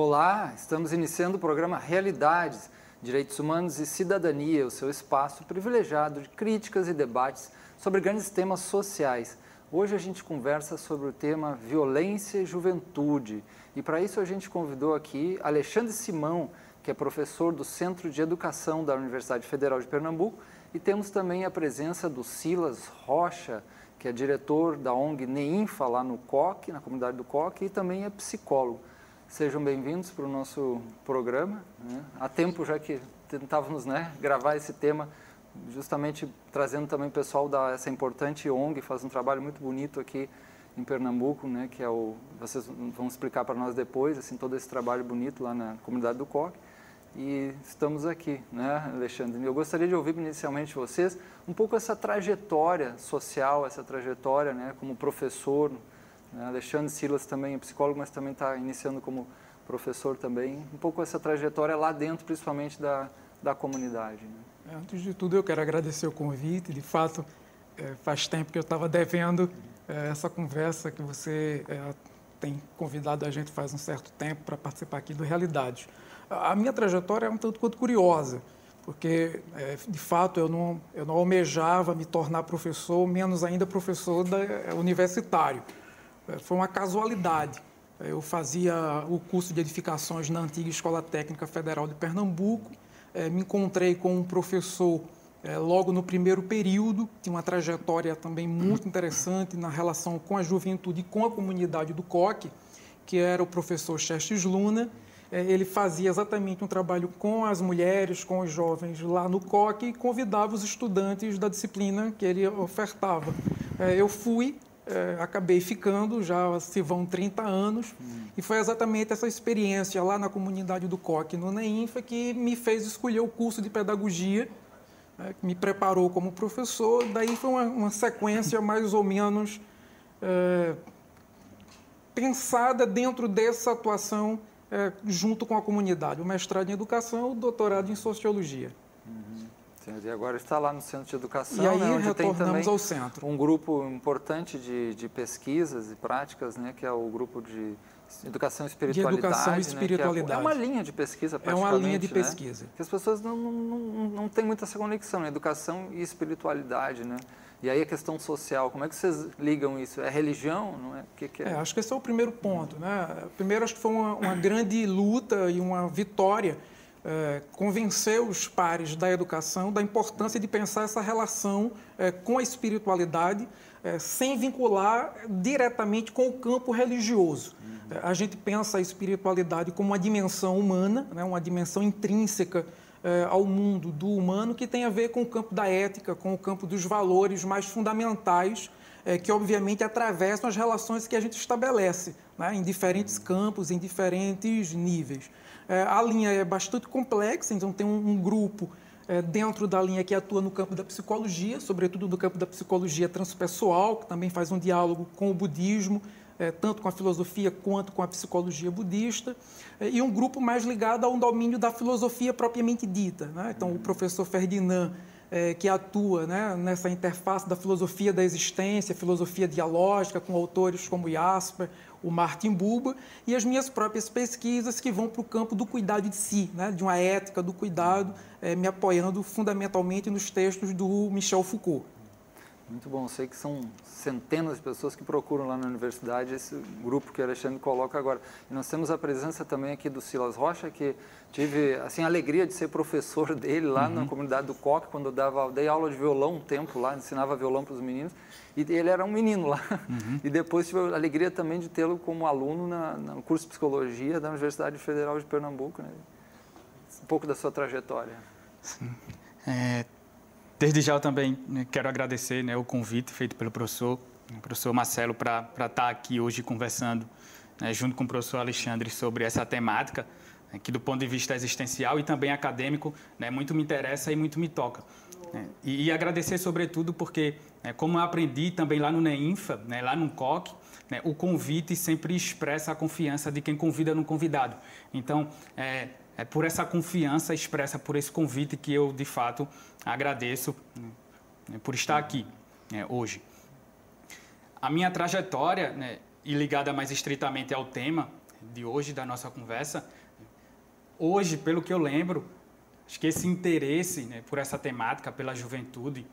Olá, estamos iniciando o programa Realidades, Direitos Humanos e Cidadania, o seu espaço privilegiado de críticas e debates sobre grandes temas sociais. Hoje a gente conversa sobre o tema Violência e Juventude e para isso a gente convidou aqui Alexandre Simão, que é professor do Centro de Educação da Universidade Federal de Pernambuco, e temos também a presença do Silas Rocha, que é diretor da ONG NEINFA lá no COC, na comunidade do COC, e também é psicólogo. Sejam bem-vindos para o nosso programa. Há tempo já que tentávamos gravar esse tema, justamente trazendo também o pessoal dessa importante ONG, faz um trabalho muito bonito aqui em Pernambuco, que é vocês vão explicar para nós depois, assim, todo esse trabalho bonito lá na comunidade do COC. E estamos aqui, Alexandre? Eu gostaria de ouvir inicialmente de vocês um pouco essa trajetória social, essa trajetória como professor. Alexandre Silas também é psicólogo, mas também está iniciando como professor também. Um pouco essa trajetória lá dentro, principalmente da comunidade. Antes de tudo, eu quero agradecer o convite. De fato, faz tempo que eu estava devendo essa conversa que você tem convidado a gente faz um certo tempo para participar aqui do Realidades. A minha trajetória é um tanto quanto curiosa, porque, de fato, eu não almejava me tornar professor, menos ainda professor universitário. Foi uma casualidade. Eu fazia o curso de edificações na antiga Escola Técnica Federal de Pernambuco, me encontrei com um professor logo no primeiro período, tinha uma trajetória também muito interessante na relação com a juventude e com a comunidade do COC, que era o professor Xerxes Luna. Ele fazia exatamente um trabalho com as mulheres, com os jovens lá no COC e convidava os estudantes da disciplina que ele ofertava. Eu fui, acabei ficando, já se vão 30 anos, e foi exatamente essa experiência lá na comunidade do COC, no NEINFA, que me fez escolher o curso de pedagogia, que me preparou como professor. Daí foi uma sequência mais ou menos pensada dentro dessa atuação junto com a comunidade, o mestrado em educação, o doutorado em sociologia. E agora está lá no Centro de Educação, e aí, onde tem também ao centro. Um grupo importante de pesquisas e práticas, que é o grupo de Educação e Espiritualidade. De Educação e Espiritualidade. É uma linha de pesquisa, praticamente. É uma linha de pesquisa. Que as pessoas não têm muito essa conexão, educação e espiritualidade, E aí a questão social, como é que vocês ligam isso? É religião, não é? O que é? Acho que esse é o primeiro ponto, Primeiro, acho que foi uma grande luta e uma vitória convencer os pares da educação da importância de pensar essa relação com a espiritualidade sem vincular diretamente com o campo religioso. A gente pensa a espiritualidade como uma dimensão humana, uma dimensão intrínseca ao mundo do humano, que tem a ver com o campo da ética, com o campo dos valores mais fundamentais, que obviamente atravessam as relações que a gente estabelece, em diferentes campos, em diferentes níveis. A linha é bastante complexa, então tem um grupo dentro da linha que atua no campo da psicologia, sobretudo no campo da psicologia transpessoal, que também faz um diálogo com o budismo, tanto com a filosofia quanto com a psicologia budista, e um grupo mais ligado a um domínio da filosofia propriamente dita. Então, o professor Ferdinand, que atua nessa interface da filosofia da existência, filosofia dialógica, com autores como Jasper, o Martin Buber, e as minhas próprias pesquisas que vão para o campo do cuidado de si, de uma ética do cuidado, me apoiando fundamentalmente nos textos do Michel Foucault. Muito bom, sei que são centenas de pessoas que procuram lá na universidade esse grupo que o Alexandre coloca agora. E nós temos a presença também aqui do Silas Rocha, que tive a alegria de ser professor dele lá na comunidade do COC, quando eu dei aula de violão um tempo lá, ensinava violão para os meninos, e ele era um menino lá. E depois tive a alegria também de tê-lo como aluno no curso de Psicologia da Universidade Federal de Pernambuco. Um pouco da sua trajetória. Sim. Desde já eu também quero agradecer o convite feito pelo professor Marcelo, para estar aqui hoje conversando junto com o professor Alexandre sobre essa temática, que do ponto de vista existencial e também acadêmico, muito me interessa e muito me toca. E agradecer sobretudo porque, como eu aprendi também lá no NEINFA, lá no COC, o convite sempre expressa a confiança de quem convida no convidado. Então, é por essa confiança expressa por esse convite que eu, de fato, agradeço por estar aqui hoje. A minha trajetória, e ligada mais estritamente ao tema, de hoje, da nossa conversa, hoje, pelo que eu lembro, acho que esse interesse, né, por essa temática, pela juventude,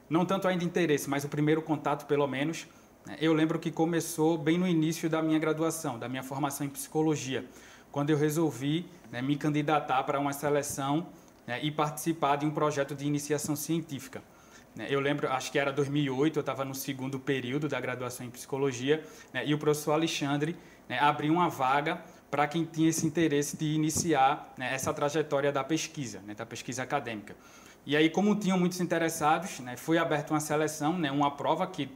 não tanto ainda interesse, mas o primeiro contato, pelo menos, né, eu lembro que começou bem no início da minha graduação, da minha formação em psicologia, quando eu resolvi, né, me candidatar para uma seleção, né, e participar de um projeto de iniciação científica. Eu lembro, acho que era 2008, eu estava no segundo período da graduação em psicologia, né, e o professor Alexandre, né, abriu uma vaga para quem tinha esse interesse de iniciar, né, essa trajetória da pesquisa, né, da pesquisa acadêmica. E aí, como tinham muitos interessados, né, foi aberta uma seleção, né, uma prova que,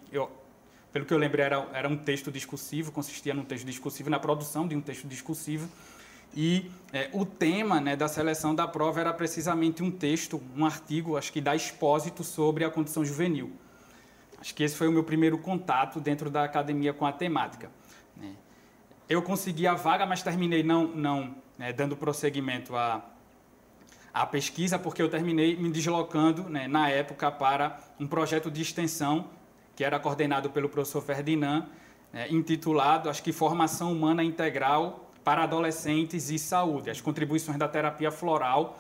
pelo que eu lembro, era um texto discursivo, consistia num texto discursivo, na produção de um texto discursivo. E o tema, né, da seleção da prova era precisamente um texto, um artigo, acho que da Expósito, sobre a condição juvenil. Acho que esse foi o meu primeiro contato dentro da academia com a temática. Eu consegui a vaga, mas terminei não dando prosseguimento à pesquisa, porque eu terminei me deslocando, né, na época, para um projeto de extensão que era coordenado pelo professor Ferdinand, intitulado, acho que Formação Humana Integral para Adolescentes e Saúde, as contribuições da terapia floral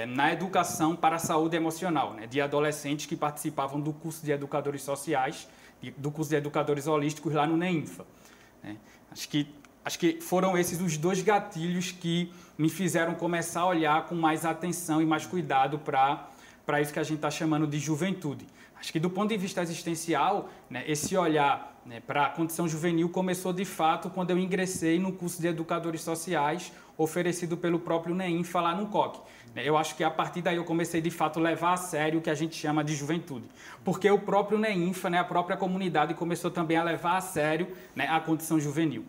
na educação para a saúde emocional, né, de adolescentes que participavam do curso de educadores sociais, do curso de educadores holísticos lá no NEINFA. Acho que foram esses os dois gatilhos que me fizeram começar a olhar com mais atenção e mais cuidado para isso que a gente está chamando de juventude. Acho que do ponto de vista existencial, né, esse olhar, né, para a condição juvenil começou de fato quando eu ingressei no curso de educadores sociais oferecido pelo próprio NEINFA lá no COC. Eu acho que a partir daí eu comecei de fato a levar a sério o que a gente chama de juventude. Porque o próprio NEINFA, né, a própria comunidade começou também a levar a sério, né, a condição juvenil.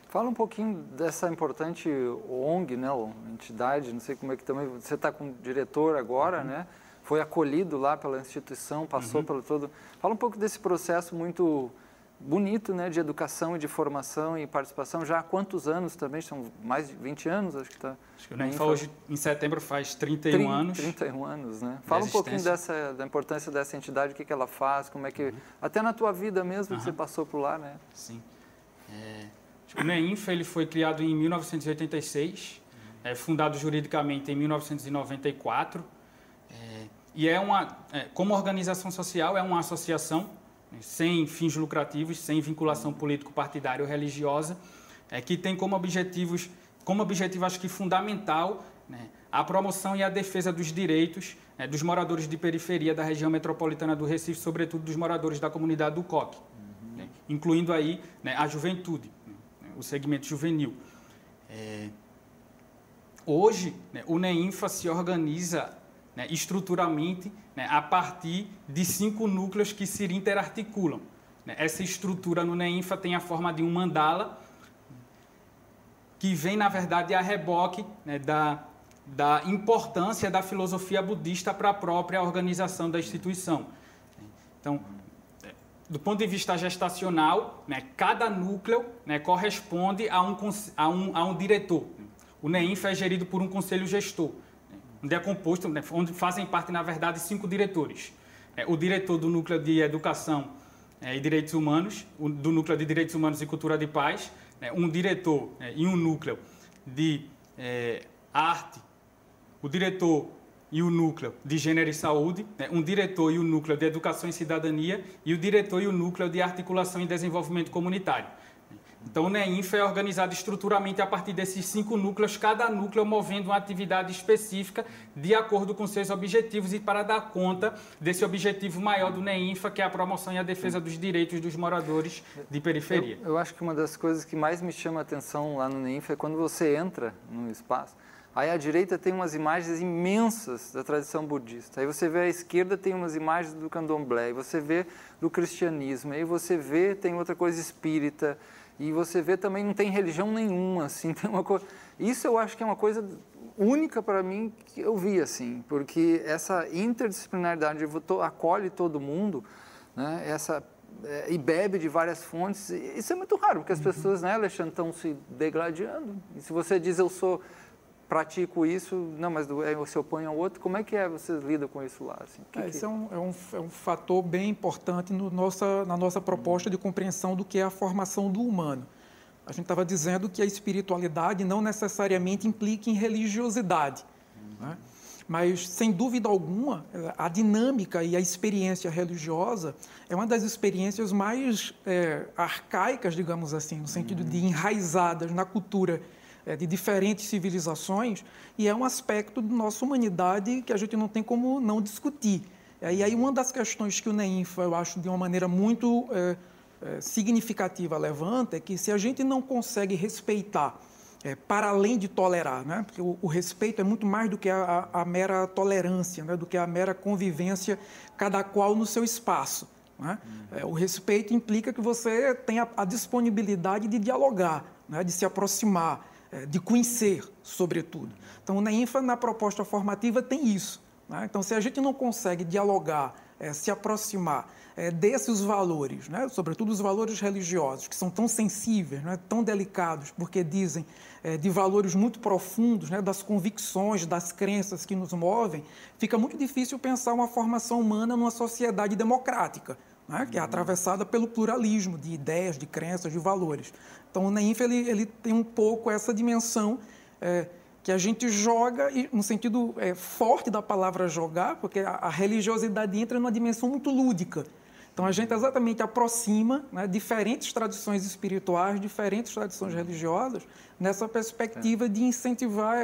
Fala um pouquinho dessa importante ONG, né, entidade, não sei como é que também, você está com diretor agora, né? Foi acolhido lá pela instituição, passou pelo todo... Fala um pouco desse processo muito bonito, né, de educação e de formação e participação. Já há quantos anos também? São mais de 20 anos, acho que está... Acho que o NEINFA hoje, em setembro, faz 31 anos. 31 anos, né? Fala um pouquinho da importância dessa entidade, o que ela faz, como é que... Até na tua vida mesmo, que você passou por lá, né? Sim. O NEINFA ele foi criado em 1986, fundado juridicamente em 1994, e como organização social, é uma associação, né, sem fins lucrativos, sem vinculação político-partidária ou religiosa, que tem como objetivo, acho que fundamental, né, a promoção e a defesa dos direitos, né, dos moradores de periferia da região metropolitana do Recife, sobretudo dos moradores da comunidade do COC, né, incluindo aí, né, a juventude, né, o segmento juvenil. Hoje, né, o NEINFA se organiza, né, estruturalmente, né, a partir de 5 núcleos que se interarticulam. Né. Essa estrutura no NEINFA tem a forma de um mandala, que vem, na verdade, a reboque, né, da importância da filosofia budista para a própria organização da instituição. Então, do ponto de vista gestacional, né, cada núcleo, né, corresponde a um diretor. O NEINFA é gerido por um conselho gestor, onde é composto, né, onde fazem parte, na verdade, 5 diretores. O diretor do Núcleo de Educação e Direitos Humanos, do Núcleo de Direitos Humanos e Cultura de Paz, um diretor e um núcleo de arte, o diretor e o núcleo de gênero e saúde, um diretor e o núcleo de educação e cidadania e o diretor e o núcleo de articulação e desenvolvimento comunitário. Então, o NEINFA é organizado estruturalmente a partir desses 5 núcleos, cada núcleo movendo uma atividade específica de acordo com seus objetivos e para dar conta desse objetivo maior do NEINFA, que é a promoção e a defesa dos direitos dos moradores de periferia. Eu acho que uma das coisas que mais me chama a atenção lá no NEINFA é quando você entra no espaço, aí à direita tem umas imagens imensas da tradição budista, aí você vê à esquerda tem umas imagens do candomblé, aí você vê do cristianismo, aí você vê tem outra coisa espírita, e você vê também não tem religião nenhuma, assim, tem uma coisa... Isso eu acho que é uma coisa única para mim que eu vi, assim, porque essa interdisciplinaridade acolhe todo mundo, né, e bebe de várias fontes, isso é muito raro, porque as pessoas, né, Alexandre, estão se degladiando. E se você diz pratico isso, não, mas você opõe ao outro, como é que você lida com isso lá? Assim? Esse é um fator bem importante na nossa proposta de compreensão do que é a formação do humano. a gente estava dizendo que a espiritualidade não necessariamente implica em religiosidade, né? Mas, sem dúvida alguma, a dinâmica e a experiência religiosa é uma das experiências mais arcaicas, digamos assim, no sentido de enraizadas na cultura de diferentes civilizações, e é um aspecto da nossa humanidade que a gente não tem como não discutir. E aí uma das questões que o NEINFA, eu acho, de uma maneira muito significativa levanta, é que se a gente não consegue respeitar para além de tolerar, né? Porque o respeito é muito mais do que a mera tolerância, né? Do que a mera convivência, cada qual no seu espaço, né? O respeito implica que você tenha a disponibilidade de dialogar, né? De se aproximar, de conhecer, sobretudo. Então, o NEINFA, na proposta formativa, tem isso, né? Então, se a gente não consegue dialogar, se aproximar desses valores, né? Sobretudo os valores religiosos, que são tão sensíveis, né? Tão delicados, porque dizem de valores muito profundos, né? Das convicções, das crenças que nos movem, fica muito difícil pensar uma formação humana numa sociedade democrática, né? Que é atravessada pelo pluralismo de ideias, de crenças, de valores. Então, o NEINFA ele tem um pouco essa dimensão que a gente joga, no sentido forte da palavra jogar, porque a religiosidade entra numa dimensão muito lúdica. Então, a gente exatamente aproxima, né, diferentes tradições espirituais, diferentes tradições religiosas, nessa perspectiva de incentivar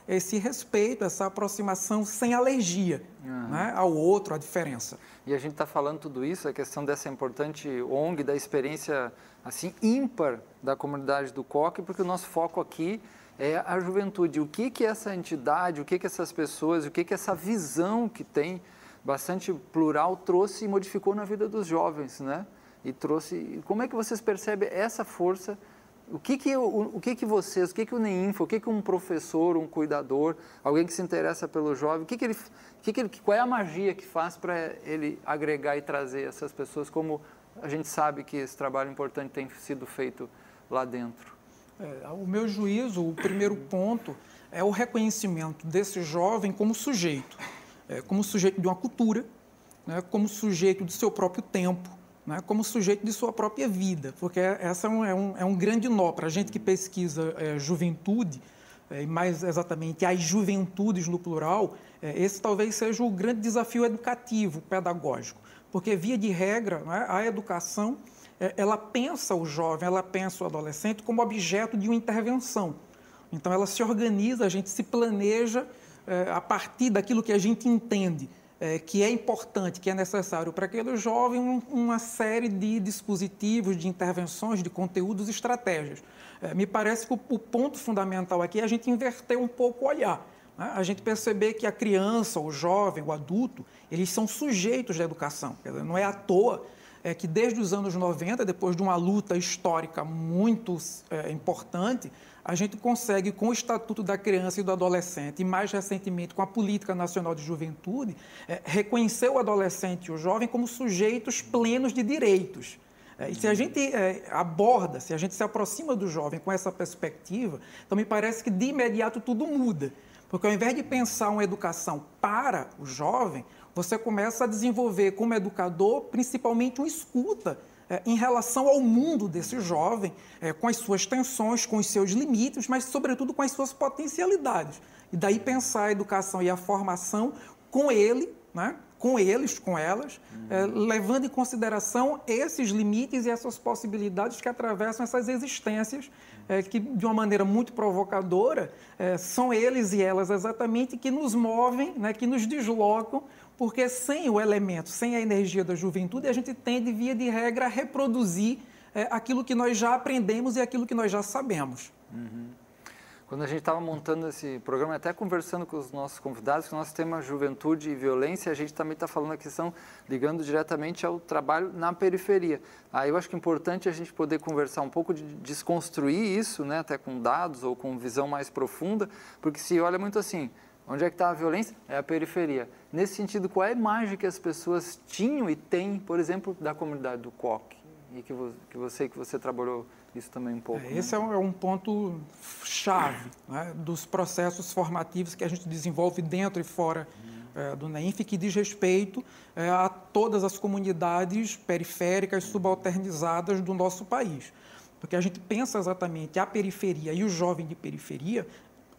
esse respeito, essa aproximação sem alergia, né, ao outro, à diferença. E a gente está falando tudo isso, a questão dessa importante ONG, da experiência assim ímpar da comunidade do Coque, porque o nosso foco aqui é a juventude. O que essa entidade, o que essas pessoas, o que essa visão que tem bastante plural trouxe e modificou na vida dos jovens, né? E trouxe. Como é que vocês percebem essa força? O que vocês, o que o NEINFA, o que um professor, um cuidador, alguém que se interessa pelo jovem, qual é a magia que faz para ele agregar e trazer essas pessoas, como a gente sabe que esse trabalho importante tem sido feito lá dentro? O meu juízo, o primeiro ponto é o reconhecimento desse jovem como sujeito de uma cultura, né, como sujeito do seu próprio tempo, né, como sujeito de sua própria vida, porque essa é um grande nó para a gente que pesquisa juventude, e mais exatamente as juventudes no plural. Esse talvez seja o grande desafio educativo, pedagógico, porque, via de regra, né, a educação ela pensa o jovem, ela pensa o adolescente como objeto de uma intervenção. Então, ela se organiza, a gente se planeja a partir daquilo que a gente entende que é importante, que é necessário para aquele jovem, uma série de dispositivos, de intervenções, de conteúdos, estratégias. Me parece que o ponto fundamental aqui é a gente inverter um pouco o olhar, né? A gente perceber que a criança, o jovem, o adulto, eles são sujeitos da educação. Não é à toa que desde os anos 90, depois de uma luta histórica muito importante, a gente consegue, com o Estatuto da Criança e do Adolescente, e mais recentemente com a Política Nacional de Juventude, reconhecer o adolescente e o jovem como sujeitos plenos de direitos. E se a gente aborda, se a gente se aproxima do jovem com essa perspectiva, então me parece que de imediato tudo muda. Porque ao invés de pensar uma educação para o jovem, você começa a desenvolver como educador principalmente uma escuta em relação ao mundo desse jovem, com as suas tensões, com os seus limites, mas sobretudo com as suas potencialidades. E daí pensar a educação e a formação com ele, né? Com eles, com elas, levando em consideração esses limites e essas possibilidades que atravessam essas existências, que de uma maneira muito provocadora, são eles e elas exatamente que nos movem, né? Que nos deslocam, porque sem o elemento, sem a energia da juventude, a gente tende, via de regra, a reproduzir aquilo que nós já aprendemos e aquilo que nós já sabemos. Uhum. Quando a gente estava montando esse programa, até conversando com os nossos convidados, que o nosso tema é juventude e violência, a gente também está falando a questão, ligando diretamente ao trabalho na periferia. Aí eu acho que é importante a gente poder conversar um pouco de desconstruir isso, né, até com dados ou com visão mais profunda, porque se olha muito assim, onde é que está a violência? É a periferia. Nesse sentido, qual é a imagem que as pessoas tinham e têm, por exemplo, da comunidade do Coque? E que você trabalhou isso também um pouco. Esse é um ponto chave, né, dos processos formativos que a gente desenvolve dentro e fora do NEINFA, que diz respeito a todas as comunidades periféricas subalternizadas do nosso país. porque a gente pensa exatamente a periferia e o jovem de periferia.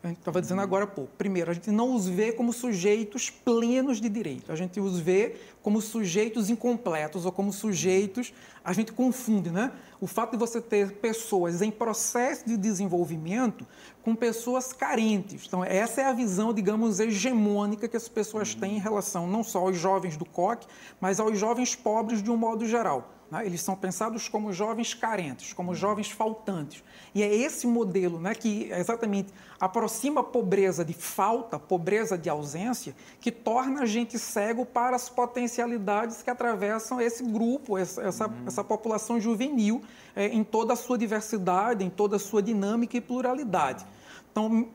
A gente estava dizendo agora há pouco. Primeiro, a gente não os vê como sujeitos plenos de direito. A gente os vê como sujeitos incompletos ou como sujeitos... A gente confunde, né? O fato de você ter pessoas em processo de desenvolvimento com pessoas carentes. Então, essa é a visão, digamos, hegemônica que as pessoas têm em relação não só aos jovens do COC, mas aos jovens pobres de um modo geral. Eles são pensados como jovens carentes, como jovens faltantes. E é esse modelo, né, que exatamente aproxima a pobreza de falta, pobreza de ausência, que torna a gente cego para as potencialidades que atravessam esse grupo, essa população juvenil, em toda a sua diversidade, em toda a sua dinâmica e pluralidade. Então,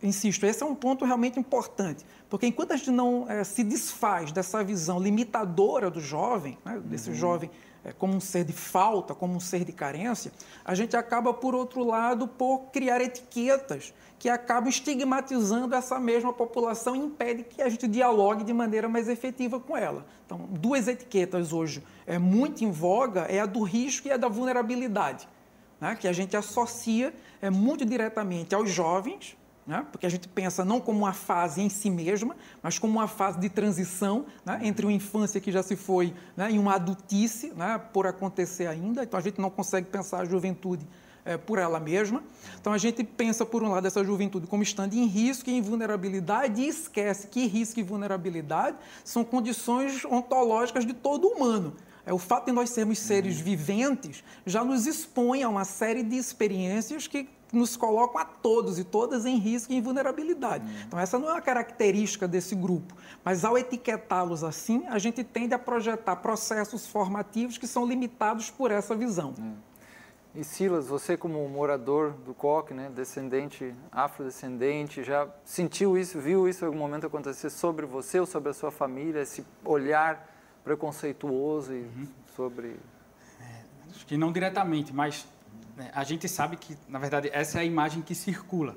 insisto, esse é um ponto realmente importante, porque enquanto a gente não se desfaz dessa visão limitadora do jovem, né, desse jovem como um ser de falta, como um ser de carência, a gente acaba, por outro lado, por criar etiquetas que acabam estigmatizando essa mesma população e impede que a gente dialogue de maneira mais efetiva com ela. Então, duas etiquetas hoje muito em voga é a do risco e a da vulnerabilidade, né, que a gente associa muito diretamente aos jovens, né? Porque a gente pensa não como uma fase em si mesma, mas como uma fase de transição, né? Entre uma infância que já se foi, né? E uma adultice, né? Por acontecer ainda. Então, a gente não consegue pensar a juventude por ela mesma. Então, a gente pensa, por um lado, essa juventude como estando em risco e em vulnerabilidade e esquece que risco e vulnerabilidade são condições ontológicas de todo humano. O fato de nós sermos seres viventes já nos expõe a uma série de experiências que nos colocam a todos e todas em risco e em vulnerabilidade. Então, essa não é uma característica desse grupo, mas ao etiquetá-los assim, a gente tende a projetar processos formativos que são limitados por essa visão. E Silas, você como morador do COC, né, descendente, afrodescendente, já sentiu isso, viu isso em algum momento acontecer sobre você ou sobre a sua família, esse olhar preconceituoso e sobre... Acho que não diretamente, mas a gente sabe que, na verdade, essa é a imagem que circula.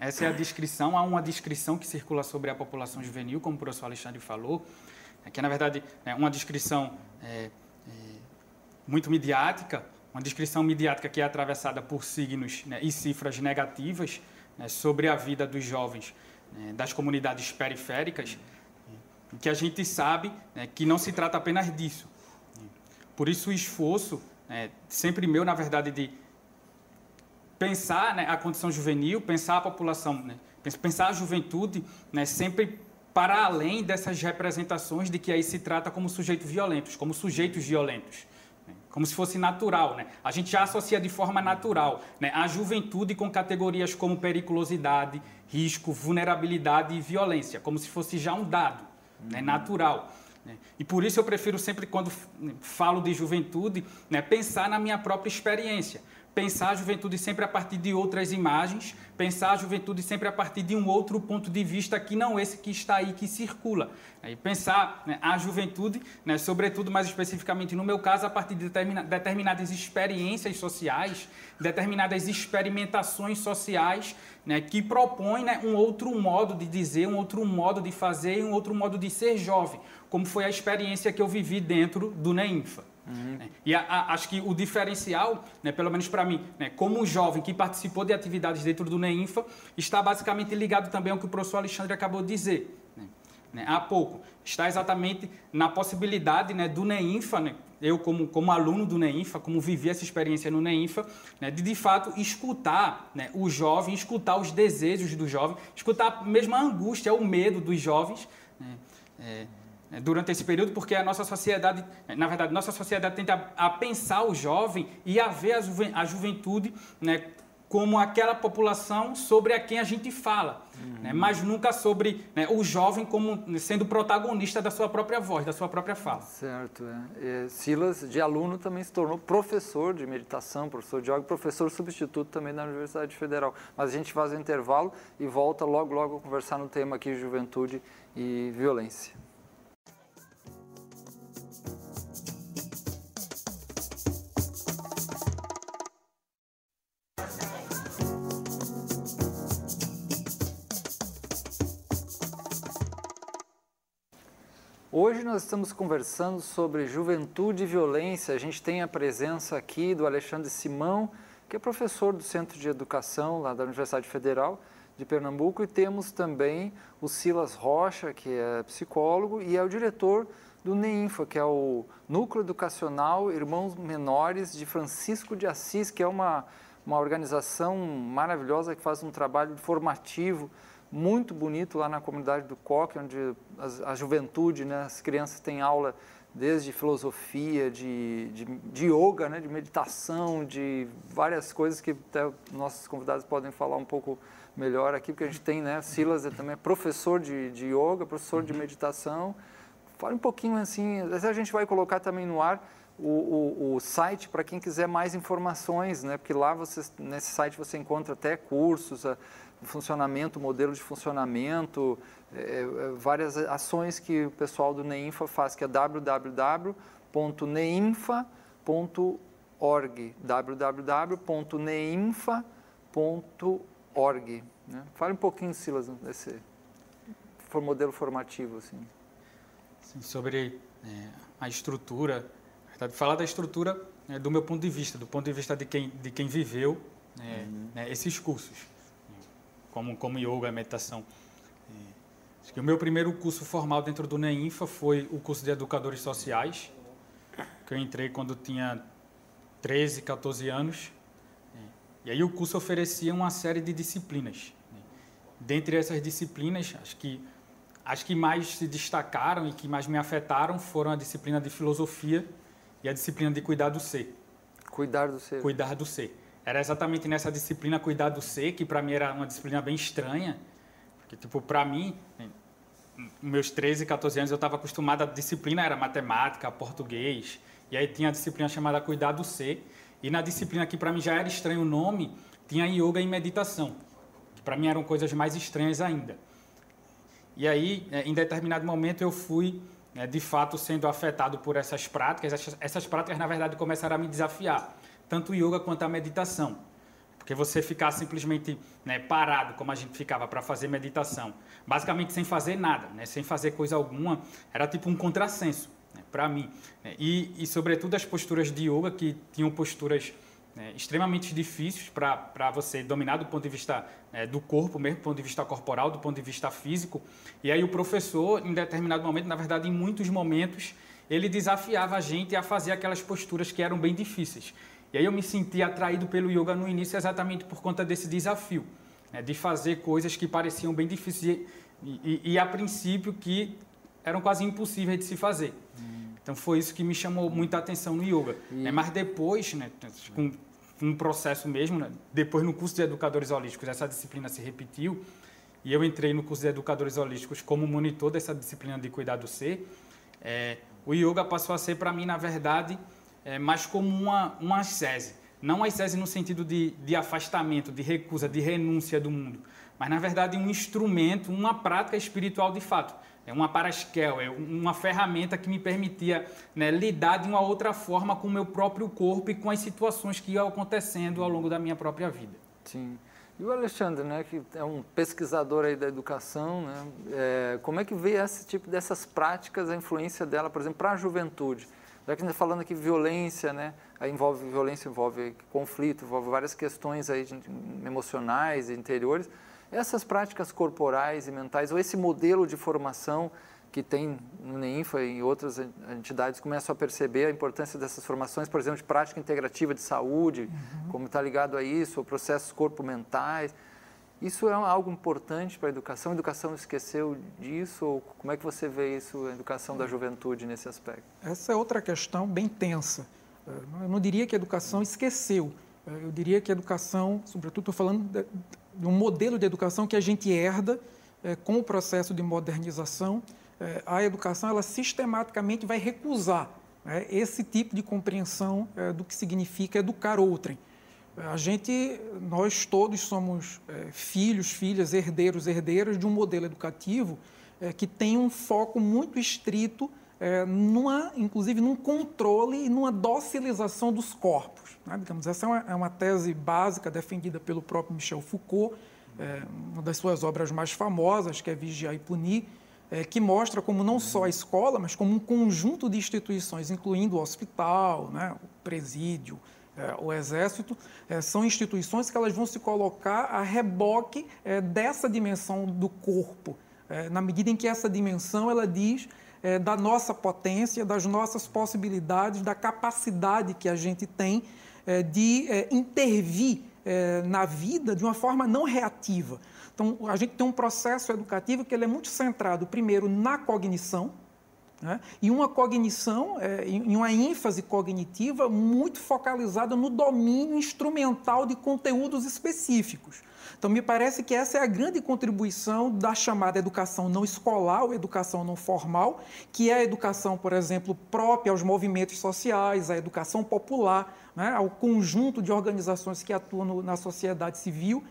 Essa é a descrição, há uma descrição que circula sobre a população juvenil, como o professor Alexandre falou, que, na verdade, é uma descrição muito midiática, uma descrição midiática que é atravessada por signos, né, e cifras negativas, né, sobre a vida dos jovens, né, das comunidades periféricas, que a gente sabe, né, que não se trata apenas disso. Por isso o esforço, sempre meu, na verdade, de pensar, né, a condição juvenil, pensar a população, né, pensar a juventude, né, sempre para além dessas representações de que aí se trata como sujeitos violentos, né, como se fosse natural. Né? A gente já associa de forma natural, né, a juventude com categorias como periculosidade, risco, vulnerabilidade e violência, como se fosse já um dado, né, natural. Né? E por isso eu prefiro sempre, quando falo de juventude, né, pensar na minha própria experiência. Pensar a juventude sempre a partir de outras imagens, pensar a juventude sempre a partir de um outro ponto de vista que não esse que está aí, que circula. E pensar, né, a juventude, né, sobretudo, mais especificamente no meu caso, a partir de determinadas experiências sociais, determinadas experimentações sociais, né, que propõem, né, um outro modo de dizer, um outro modo de fazer, um outro modo de ser jovem, como foi a experiência que eu vivi dentro do NEINFA. E acho que o diferencial, né, pelo menos para mim, né, como um jovem que participou de atividades dentro do NEINFA, está basicamente ligado também ao que o professor Alexandre acabou de dizer, né, há pouco. Está exatamente na possibilidade, né, do NEINFA, né, eu como aluno do NEINFA, como vivi essa experiência no NEINFA, né, de fato escutar, né, o jovem, escutar os desejos do jovem, escutar mesmo a angústia, o medo dos jovens, né, durante esse período, porque a nossa sociedade, na verdade, nossa sociedade tenta a pensar o jovem e a ver a juventude, né, como aquela população sobre a quem a gente fala, né, mas nunca sobre, né, o jovem como sendo protagonista da sua própria voz, da sua própria fala. Certo. Silas, de aluno, também se tornou professor de meditação, professor de yoga, professor substituto também da Universidade Federal. Mas a gente faz um intervalo e volta logo a conversar no tema aqui, juventude e violência. Hoje nós estamos conversando sobre juventude e violência. A gente tem a presença aqui do Alexandre Simão, que é professor do Centro de Educação lá da Universidade Federal de Pernambuco, e temos também o Silas Rocha, que é psicólogo e é o diretor do NEINFA, que é o Núcleo Educacional Irmãos Menores de Francisco de Assis, que é uma organização maravilhosa que faz um trabalho formativo muito bonito lá na comunidade do Coque, onde a juventude, né, as crianças têm aula desde filosofia, de yoga, né, de meditação, de várias coisas que até nossos convidados podem falar um pouco melhor aqui, porque a gente tem, né, Silas também é professor de yoga, professor de meditação. Fala um pouquinho assim, a gente vai colocar também no ar o site para quem quiser mais informações, né, porque lá nesse site você encontra até cursos, funcionamento, modelo de funcionamento, várias ações que o pessoal do NEINFA faz, que é www.neinfa.org, www.neinfa.org. Né? Fale um pouquinho, Silas, desse modelo formativo. Assim. Sim, sobre a estrutura, falar da estrutura do meu ponto de vista, do ponto de vista de quem viveu esses cursos. Como yoga, meditação. Acho que o meu primeiro curso formal dentro do NEINFA foi o curso de Educadores Sociais, que eu entrei quando tinha 13, 14 anos. E aí o curso oferecia uma série de disciplinas. Dentre essas disciplinas, as que mais se destacaram e que mais me afetaram foram a disciplina de filosofia e a disciplina de cuidar do ser. Cuidar do ser. Cuidar do ser. Era exatamente nessa disciplina cuidar do ser, que para mim era uma disciplina bem estranha, porque, tipo, para mim, meus 13, 14 anos, eu estava acostumado, a disciplina era matemática, português, e aí tinha a disciplina chamada cuidar do ser, e na disciplina que para mim já era estranho o nome, tinha yoga e meditação, que para mim eram coisas mais estranhas ainda. E aí, em determinado momento, eu fui, de fato, sendo afetado por essas práticas. Essas práticas, na verdade, começaram a me desafiar, tanto o yoga quanto a meditação. Porque você ficar simplesmente parado, como a gente ficava para fazer meditação, basicamente sem fazer nada, sem fazer coisa alguma, era tipo um contrassenso para mim. E, sobretudo, as posturas de yoga, que tinham posturas extremamente difíceis para você dominar do ponto de vista do corpo mesmo, do ponto de vista corporal, do ponto de vista físico. E aí o professor, em determinado momento, na verdade, em muitos momentos, ele desafiava a gente a fazer aquelas posturas que eram bem difíceis. E aí eu me senti atraído pelo yoga no início exatamente por conta desse desafio, de fazer coisas que pareciam bem difíceis e a princípio, que eram quase impossíveis de se fazer. Então foi isso que me chamou muita atenção no yoga. Mas depois, com um processo mesmo, depois no curso de Educadores Holísticos, essa disciplina se repetiu e eu entrei no curso de Educadores Holísticos como monitor dessa disciplina de cuidar do ser. O yoga passou a ser para mim, na verdade, mais como uma ascese. Não uma ascese no sentido de afastamento, de recusa, de renúncia do mundo, mas, na verdade, um instrumento, uma prática espiritual de fato. Uma paraskel, uma ferramenta que me permitia lidar de uma outra forma com o meu próprio corpo e com as situações que iam acontecendo ao longo da minha própria vida. Sim. E o Alexandre, que é um pesquisador aí da educação, como é que vê esse tipo dessas práticas, a influência dela, por exemplo, para a juventude? Já que a gente está falando aqui violência, envolve conflito, envolve várias questões aí emocionais e interiores. Essas práticas corporais e mentais, ou esse modelo de formação que tem no NEINFA e em outras entidades, começam a perceber a importância dessas formações, por exemplo, de prática integrativa de saúde, como está ligado a isso, ou processos corpo-mentais. Isso é algo importante para a educação? A educação esqueceu disso? Ou como é que você vê isso, a educação da juventude nesse aspecto? Essa é outra questão bem tensa. Eu não diria que a educação esqueceu. Eu diria que a educação, sobretudo estou falando de um modelo de educação que a gente herda com o processo de modernização. A educação, ela sistematicamente vai recusar esse tipo de compreensão do que significa educar outrem. Nós todos somos filhos, filhas, herdeiras de um modelo educativo que tem um foco muito estrito, inclusive num controle e numa docilização dos corpos. Digamos, essa é uma tese básica defendida pelo próprio Michel Foucault, uma das suas obras mais famosas, que é Vigiar e Punir. que mostra como não só a escola, mas como um conjunto de instituições, incluindo o hospital, né, o presídio, o Exército, são instituições que elas vão se colocar a reboque dessa dimensão do corpo, na medida em que essa dimensão ela diz da nossa potência, das nossas possibilidades, da capacidade que a gente tem de intervir na vida de uma forma não reativa. Então, a gente tem um processo educativo que ele é muito centrado, primeiro, na cognição, né? E uma cognição, em uma ênfase cognitiva muito focalizada no domínio instrumental de conteúdos específicos. Então, me parece que essa é a grande contribuição da chamada educação não escolar, ou educação não formal, que é a educação, por exemplo, própria aos movimentos sociais, a educação popular, né, ao conjunto de organizações que atuam na sociedade civil,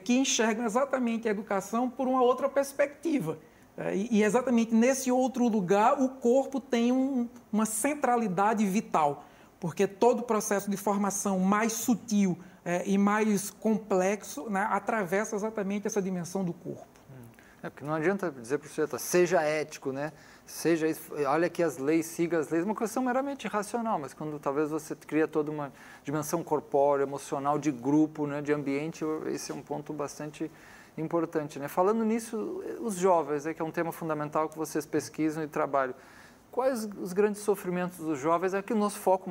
que enxergam exatamente a educação por uma outra perspectiva. E exatamente nesse outro lugar, o corpo tem uma centralidade vital, porque todo o processo de formação mais sutil e mais complexo, né, atravessa exatamente essa dimensão do corpo. Porque não adianta dizer para o sujeito, seja ético, né? Seja isso, olha que as leis, siga as leis, uma questão meramente racional, mas quando talvez você cria toda uma dimensão corpórea, emocional, de grupo, né, de ambiente, esse é um ponto bastante importante, né? Falando nisso, os jovens, que é um tema fundamental que vocês pesquisam e trabalham, quais os grandes sofrimentos dos jovens? Aqui o nosso foco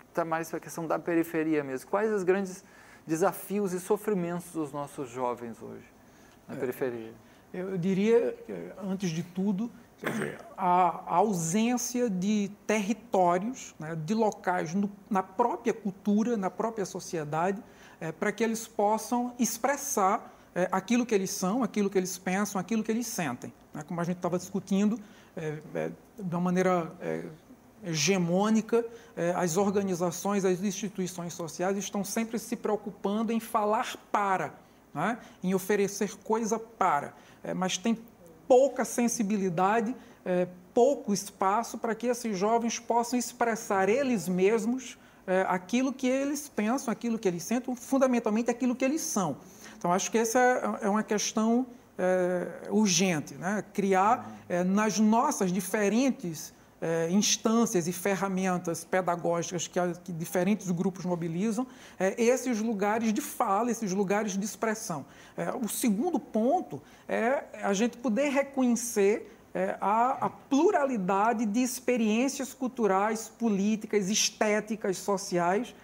está mais na questão da periferia mesmo. Quais os grandes desafios e sofrimentos dos nossos jovens hoje na periferia? Eu diria, antes de tudo, quer dizer, a ausência de territórios, né, de locais na própria cultura, na própria sociedade, para que eles possam expressar aquilo que eles são, aquilo que eles pensam, aquilo que eles sentem. Né? Como a gente estava discutindo, de uma maneira hegemônica, as organizações, as instituições sociais estão sempre se preocupando em falar para, né? Em oferecer coisa para, mas tem pouca sensibilidade, pouco espaço para que esses jovens possam expressar eles mesmos aquilo que eles pensam, aquilo que eles sentem, fundamentalmente aquilo que eles são. Então, acho que essa é uma questão urgente, né? Criar nas nossas diferentes instâncias e ferramentas pedagógicas que diferentes grupos mobilizam, esses lugares de fala, esses lugares de expressão. O segundo ponto é a gente poder reconhecer a pluralidade de experiências culturais, políticas, estéticas, sociais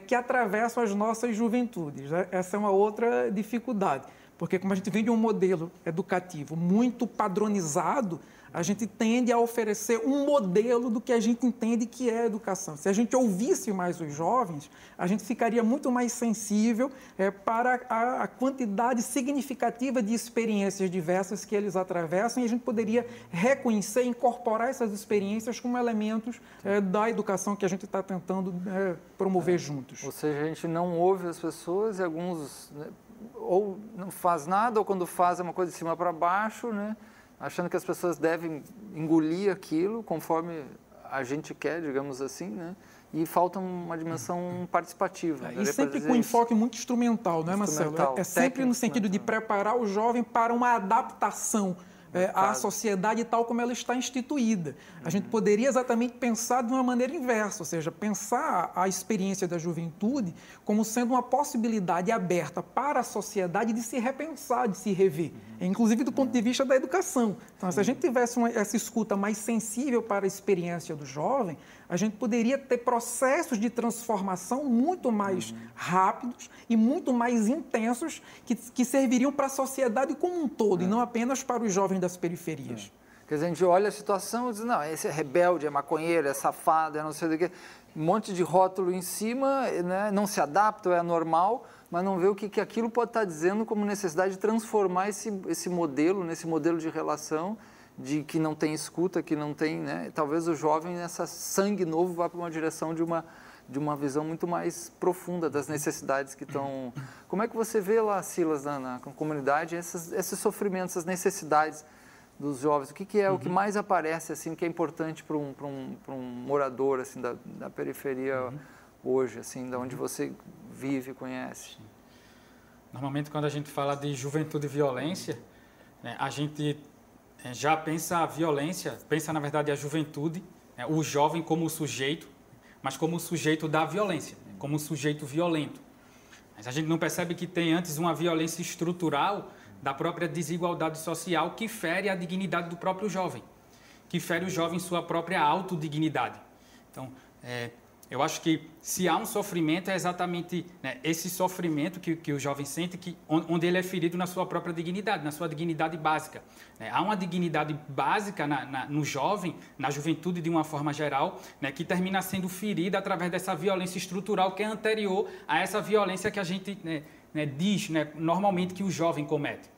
que atravessam as nossas juventudes. Né? Essa é uma outra dificuldade, porque como a gente vem de um modelo educativo muito padronizado, a gente tende a oferecer um modelo do que a gente entende que é educação. Se a gente ouvisse mais os jovens, a gente ficaria muito mais sensível para a quantidade significativa de experiências diversas que eles atravessam e a gente poderia reconhecer e incorporar essas experiências como elementos da educação que a gente está tentando promover juntos. Ou seja, a gente não ouve as pessoas e alguns, né, ou não faz nada, ou quando faz é uma coisa de cima para baixo, né? Achando que as pessoas devem engolir aquilo conforme a gente quer, digamos assim, né? E falta uma dimensão participativa. E sempre com enfoque muito instrumental, não é, Marcelo? É sempre no sentido de preparar o jovem para uma adaptação à sociedade tal como ela está instituída. A gente poderia exatamente pensar de uma maneira inversa, ou seja, pensar a experiência da juventude como sendo uma possibilidade aberta para a sociedade de se repensar, de se rever, inclusive do ponto de vista da educação. Então, se a gente tivesse essa escuta mais sensível para a experiência do jovem, a gente poderia ter processos de transformação muito mais rápidos e muito mais intensos que serviriam para a sociedade como um todo e não apenas para os jovens das periferias. Quer dizer, a gente olha a situação e diz, não, esse é rebelde, é maconheiro, é safado, é não sei do que, um monte de rótulo em cima, né, não se adapta, é anormal, mas não vê o que aquilo pode estar dizendo como necessidade de transformar esse modelo, nesse modelo de relação, de que não tem escuta, que não tem, né, talvez o jovem, essa sangue novo, vá para uma direção de uma visão muito mais profunda das necessidades que estão... Como é que você vê lá, Silas, na comunidade, esses sofrimentos, essas necessidades dos jovens? O que é o que mais aparece, assim, que é importante para um morador, assim, da periferia hoje, assim, da onde você vive, conhece? Normalmente, quando a gente fala de juventude e violência, né, a gente já pensa a violência, pensa, na verdade, a juventude, o jovem como sujeito, mas como sujeito da violência, como sujeito violento. Mas a gente não percebe que tem antes uma violência estrutural da própria desigualdade social que fere a dignidade do próprio jovem, que fere o jovem em sua própria autodignidade. Então, eu acho que se há um sofrimento, é exatamente, né, esse sofrimento que o jovem sente, onde ele é ferido na sua própria dignidade, na sua dignidade básica. Há uma dignidade básica no jovem, na juventude de uma forma geral, né, que termina sendo ferida através dessa violência estrutural que é anterior a essa violência que a gente diz, né, normalmente que o jovem comete.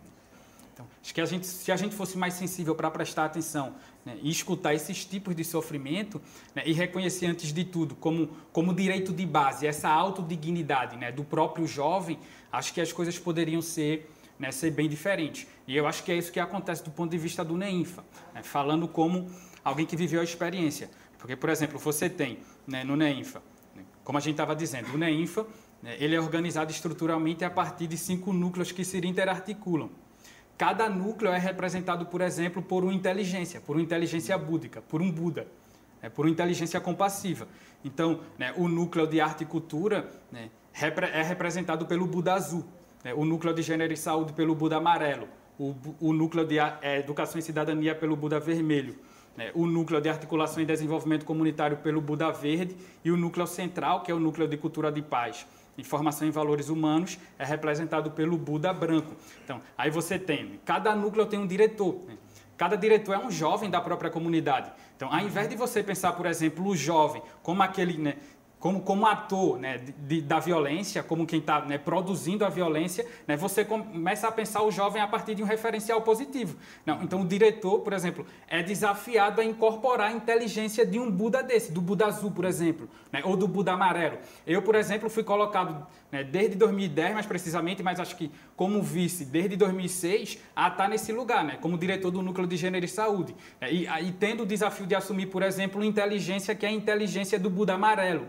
Então, acho que se a gente fosse mais sensível para prestar atenção, né, e escutar esses tipos de sofrimento, né, e reconhecer, antes de tudo, como direito de base, essa autodignidade, né, do próprio jovem, acho que as coisas poderiam ser bem diferentes. E eu acho que é isso que acontece do ponto de vista do NEINFA, né, falando como alguém que viveu a experiência. Porque, por exemplo, você tem, né, no NEINFA, né, como a gente estava dizendo, o NEINFA, né, ele é organizado estruturalmente a partir de 5 núcleos que se interarticulam. Cada núcleo é representado, por exemplo, por uma inteligência búdica, por um Buda, por uma inteligência compassiva. Então, né, o núcleo de arte e cultura, né, é representado pelo Buda azul, né, o núcleo de gênero e saúde pelo Buda amarelo, o núcleo de educação e cidadania pelo Buda vermelho, né, o núcleo de articulação e desenvolvimento comunitário pelo Buda verde e o núcleo central, que é o núcleo de cultura de paz e formação em valores humanos, é representado pelo Buda branco. Então, aí você tem, cada núcleo tem um diretor, né? Cada diretor é um jovem da própria comunidade. Então, ao invés de você pensar, por exemplo, o jovem como aquele, né, como ator, né, da violência, como quem está, né, produzindo a violência, né, você começa a pensar o jovem a partir de um referencial positivo. Não, então, o diretor, por exemplo, é desafiado a incorporar a inteligência de um Buda desse, do Buda azul, por exemplo, né, ou do Buda amarelo. Eu, por exemplo, fui colocado, né, desde 2010, mais precisamente, mas acho que como vice desde 2006, a estar nesse lugar, né, como diretor do Núcleo de Gênero e Saúde. E tendo o desafio de assumir, por exemplo, inteligência que é a inteligência do Buda amarelo,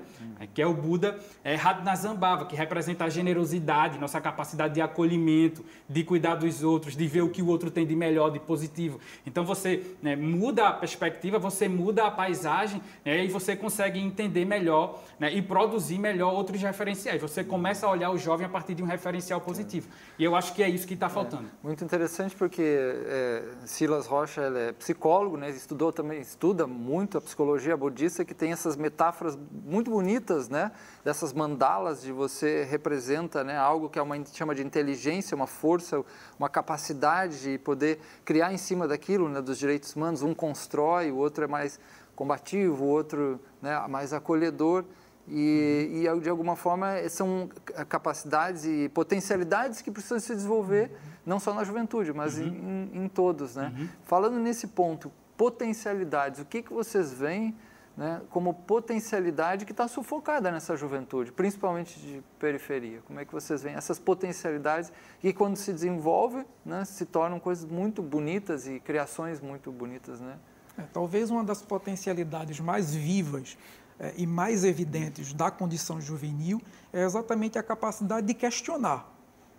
que é o Buda Ratnasambhava, que representa a generosidade, nossa capacidade de acolhimento, de cuidar dos outros, de ver o que o outro tem de melhor, de positivo. Então você, né, muda a perspectiva, você muda a paisagem, né, e você consegue entender melhor, né, e produzir melhor outros referenciais. Você começa a olhar o jovem a partir de um referencial positivo. E eu acho que é isso que está faltando. Muito interessante porque Silas Rocha ele é psicólogo, né, estuda muito a psicologia budista, que tem essas metáforas muito bonitas, né, dessas mandalas de você representa, né, algo que chama de inteligência, uma força, uma capacidade de poder criar em cima daquilo, né, dos direitos humanos. Um constrói, o outro é mais combativo, o outro, né, mais acolhedor. E de alguma forma são capacidades e potencialidades que precisam se desenvolver não só na juventude, mas em todos, né? Falando nesse ponto, potencialidades, o que vocês veem, né, como potencialidade que está sufocada nessa juventude, principalmente de periferia? Como é que vocês veem essas potencialidades que, quando se desenvolvem, né, se tornam coisas muito bonitas e criações muito bonitas, né? Talvez uma das potencialidades mais vivas e mais evidentes da condição juvenil é exatamente a capacidade de questionar,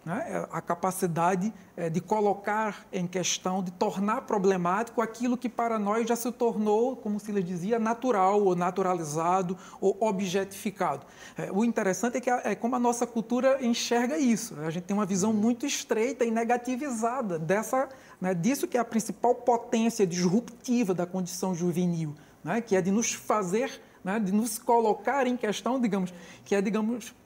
né? A capacidade de colocar em questão, de tornar problemático aquilo que para nós já se tornou, como se lhe dizia, natural ou naturalizado ou objetificado. O interessante é que como a nossa cultura enxerga isso. A gente tem uma visão muito estreita e negativizada disso que é a principal potência disruptiva da condição juvenil, né? Que é de nos fazer, né, de nos colocar em questão, que é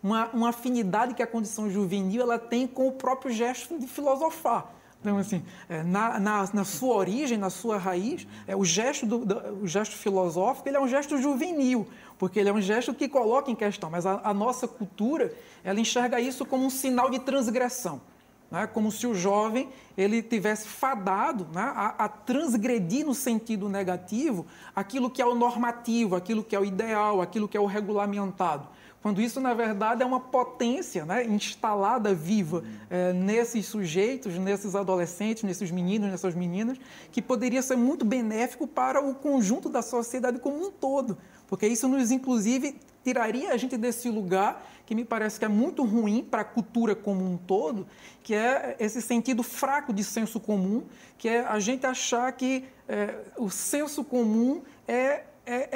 uma afinidade que a condição juvenil ela tem com o próprio gesto de filosofar. Então, assim, na sua origem, na sua raiz, o gesto filosófico ele é um gesto juvenil, porque ele é um gesto que coloca em questão, mas a nossa cultura ela enxerga isso como um sinal de transgressão. Né, como se o jovem ele tivesse fadado, né, a transgredir no sentido negativo aquilo que é o normativo, aquilo que é o ideal, aquilo que é o regulamentado. Quando isso, na verdade, é uma potência, né, instalada, viva, nesses sujeitos, nesses adolescentes, nesses meninos, nessas meninas, que poderia ser muito benéfico para o conjunto da sociedade como um todo. Porque isso nos, inclusive, tiraria a gente desse lugar que me parece que é muito ruim para a cultura como um todo, que é esse sentido fraco de senso comum, que é a gente achar que o senso comum é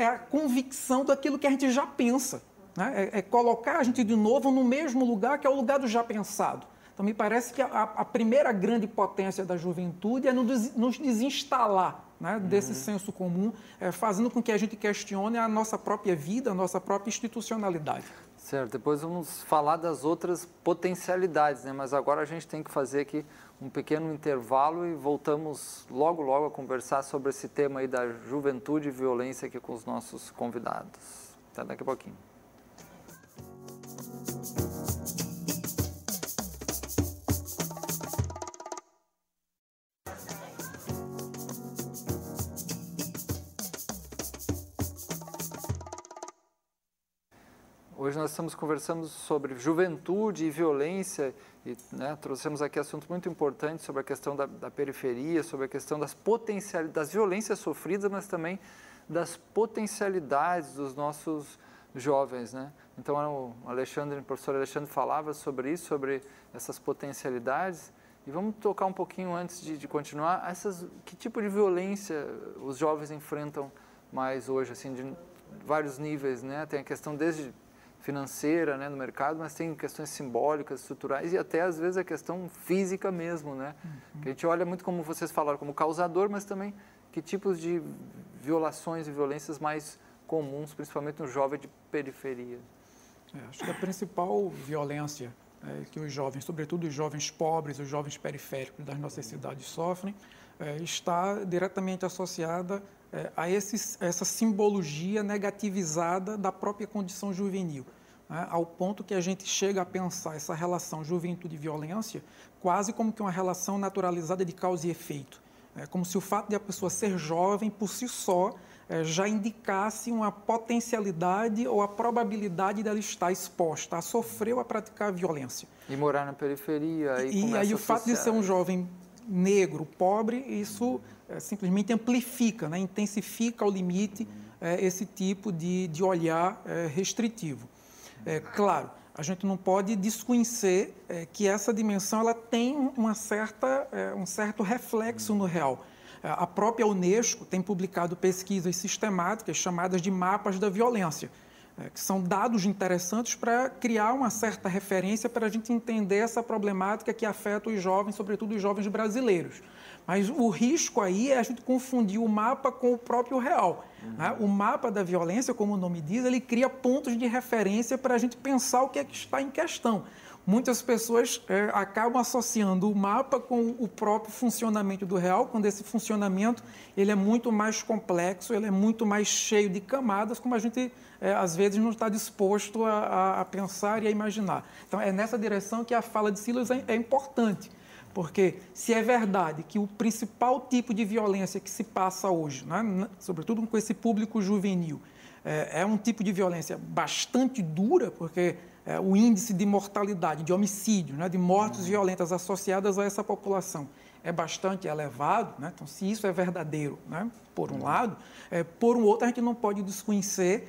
a convicção daquilo que a gente já pensa, né? É colocar a gente de novo no mesmo lugar que é o lugar do já pensado. Então, me parece que a primeira grande potência da juventude é nos desinstalar, né, desse senso comum, fazendo com que a gente questione a nossa própria vida, a nossa própria institucionalidade. Certo, depois vamos falar das outras potencialidades, né? Mas agora a gente tem que fazer aqui um pequeno intervalo e voltamos logo a conversar sobre esse tema aí da juventude e violência aqui com os nossos convidados. Até daqui a pouquinho. Hoje nós estamos conversando sobre juventude e violência e, né, trouxemos aqui assuntos muito importantes sobre a questão da periferia, sobre a questão das potencialidades, das violências sofridas, mas também das potencialidades dos nossos jovens, né? Então, o professor Alexandre falava sobre isso, sobre essas potencialidades, e vamos tocar um pouquinho antes de continuar, que tipo de violência os jovens enfrentam mais hoje, assim, de vários níveis, né? Tem a questão desde financeira, né, no mercado, mas tem questões simbólicas, estruturais e até às vezes a questão física mesmo, né? Que a gente olha muito, como vocês falaram, como causador, mas também que tipos de violações e violências mais comuns, principalmente no jovem de periferia. Acho que a principal violência que os jovens, sobretudo os jovens pobres, os jovens periféricos das nossas cidades sofrem, está diretamente associada a essa simbologia negativizada da própria condição juvenil, né? Ao ponto que a gente chega a pensar essa relação juventude e violência quase como que uma relação naturalizada de causa e efeito. É como se o fato de a pessoa ser jovem, por si só, já indicasse uma potencialidade ou a probabilidade dela estar exposta a sofrer ou a praticar a violência. E morar na periferia. E aí o fato de ser um jovem negro, pobre, isso simplesmente amplifica, né, intensifica ao limite esse tipo de olhar restritivo. Claro, a gente não pode desconhecer que essa dimensão ela tem um certo reflexo no real. A própria Unesco tem publicado pesquisas sistemáticas chamadas de mapas da violência, que são dados interessantes para criar uma certa referência para a gente entender essa problemática que afeta os jovens, sobretudo os jovens brasileiros. Mas o risco aí é a gente confundir o mapa com o próprio real. Né? O mapa da violência, como o nome diz, ele cria pontos de referência para a gente pensar o que é que está em questão. Muitas pessoas acabam associando o mapa com o próprio funcionamento do real, quando esse funcionamento ele é muito mais complexo, ele é muito mais cheio de camadas, como a gente, às vezes, não está disposto a pensar e a imaginar. Então, é nessa direção que a fala de Silas é importante, porque se é verdade que o principal tipo de violência que se passa hoje, né, sobretudo com esse público juvenil, é um tipo de violência bastante dura, porque o índice de mortalidade, de homicídio, né, de mortes violentas associadas a essa população é bastante elevado, né? Então, se isso é verdadeiro, né, por um lado, por um outro, a gente não pode desconhecer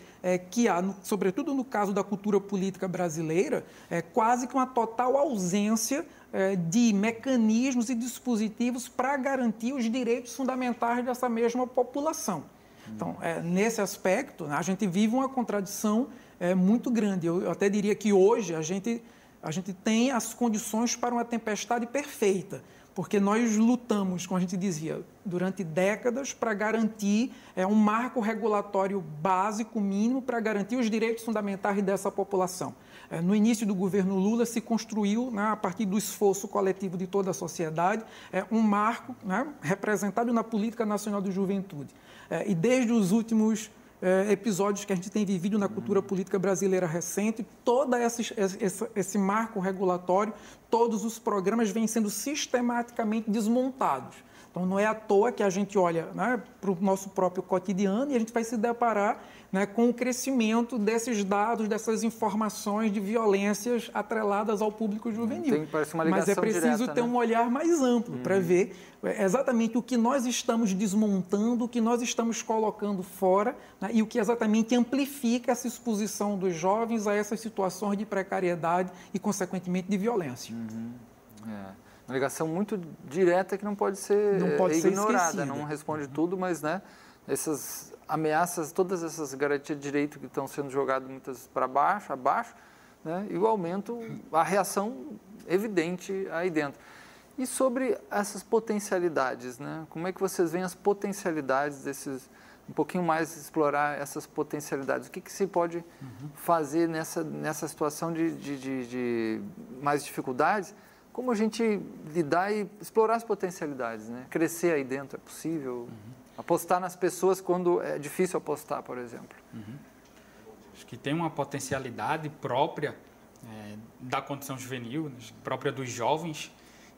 que há, sobretudo no caso da cultura política brasileira, quase que uma total ausência de mecanismos e dispositivos para garantir os direitos fundamentais dessa mesma população. Então, nesse aspecto, né, a gente vive uma contradição muito grande. Eu até diria que hoje a gente tem as condições para uma tempestade perfeita, porque nós lutamos, como a gente dizia, durante décadas para garantir um marco regulatório básico mínimo para garantir os direitos fundamentais dessa população. No início do governo Lula se construiu, né, a partir do esforço coletivo de toda a sociedade, um marco, né, representado na Política Nacional de Juventude. E desde os últimos episódios que a gente tem vivido na cultura política brasileira recente, todo esse marco regulatório, todos os programas vêm sendo sistematicamente desmontados. Então, não é à toa que a gente olha, né, para o nosso próprio cotidiano e a gente vai se deparar né, com o crescimento desses dados, dessas informações de violências atreladas ao público juvenil. Parece uma ligação Mas é preciso direta, ter um olhar mais amplo para ver exatamente o que nós estamos desmontando, o que nós estamos colocando fora, né, e o que exatamente amplifica essa exposição dos jovens a essas situações de precariedade e, consequentemente, de violência. Uma ligação muito direta que não pode ser ignorada, não responde tudo, mas, né, essas ameaças, todas essas garantias de direito que estão sendo jogadas muitas para baixo, abaixo, né, e o aumento, a reação evidente aí dentro. E sobre essas potencialidades, né, como é que vocês veem as potencialidades desses, um pouquinho mais explorar essas potencialidades? O que se pode fazer nessa situação de mais dificuldades? Como a gente lidar e explorar as potencialidades, né? Crescer aí dentro é possível? Apostar nas pessoas quando é difícil apostar, por exemplo. Acho que tem uma potencialidade própria da condição juvenil, própria dos jovens,